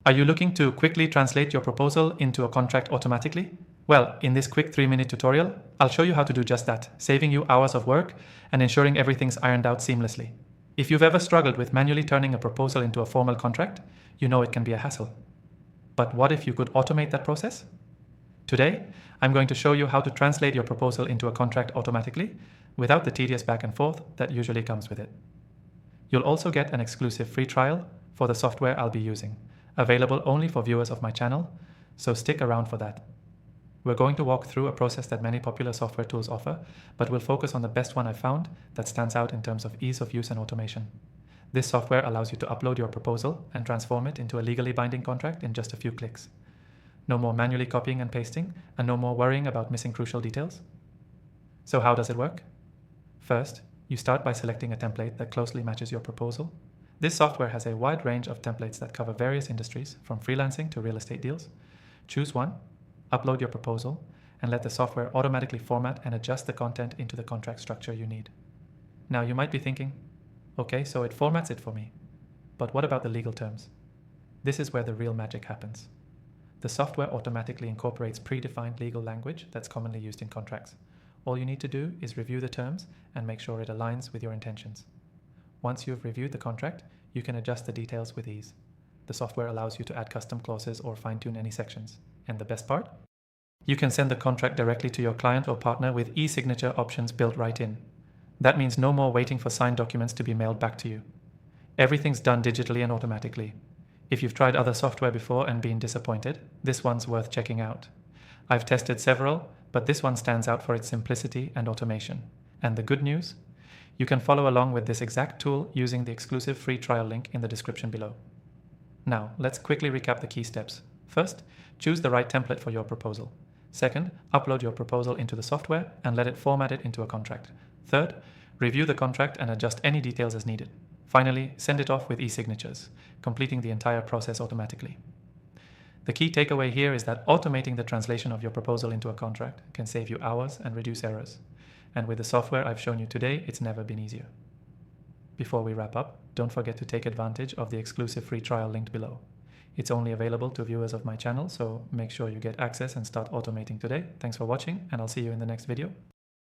Are you looking to quickly translate your proposal into a contract automatically? Well, in this quick 3-minute tutorial, I'll show you how to do just that, saving you hours of work and ensuring everything's ironed out seamlessly. If you've ever struggled with manually turning a proposal into a formal contract, you know it can be a hassle. But what if you could automate that process? Today, I'm going to show you how to translate your proposal into a contract automatically without the tedious back and forth that usually comes with it. You'll also get an exclusive free trial for the software I'll be using, available only for viewers of my channel, so stick around for that. We're going to walk through a process that many popular software tools offer, but we'll focus on the best one I've found that stands out in terms of ease of use and automation. This software allows you to upload your proposal and transform it into a legally binding contract in just a few clicks. No more manually copying and pasting, and no more worrying about missing crucial details. So how does it work? First, you start by selecting a template that closely matches your proposal. This software has a wide range of templates that cover various industries, from freelancing to real estate deals. Choose one, upload your proposal, and let the software automatically format and adjust the content into the contract structure you need. Now you might be thinking, okay, so it formats it for me. But what about the legal terms? This is where the real magic happens. The software automatically incorporates predefined legal language that's commonly used in contracts. All you need to do is review the terms and make sure it aligns with your intentions. Once you've reviewed the contract, you can adjust the details with ease. The software allows you to add custom clauses or fine-tune any sections. And the best part? You can send the contract directly to your client or partner with e-signature options built right in. That means no more waiting for signed documents to be mailed back to you. Everything's done digitally and automatically. If you've tried other software before and been disappointed, this one's worth checking out. I've tested several, but this one stands out for its simplicity and automation. And the good news? You can follow along with this exact tool using the exclusive free trial link in the description below. Now, let's quickly recap the key steps. First, choose the right template for your proposal. Second, upload your proposal into the software and let it format it into a contract. Third, review the contract and adjust any details as needed. Finally, send it off with e-signatures, completing the entire process automatically. The key takeaway here is that automating the translation of your proposal into a contract can save you hours and reduce errors. And with the software I've shown you today, it's never been easier. Before we wrap up, don't forget to take advantage of the exclusive free trial linked below. It's only available to viewers of my channel, so make sure you get access and start automating today. Thanks for watching, and I'll see you in the next video.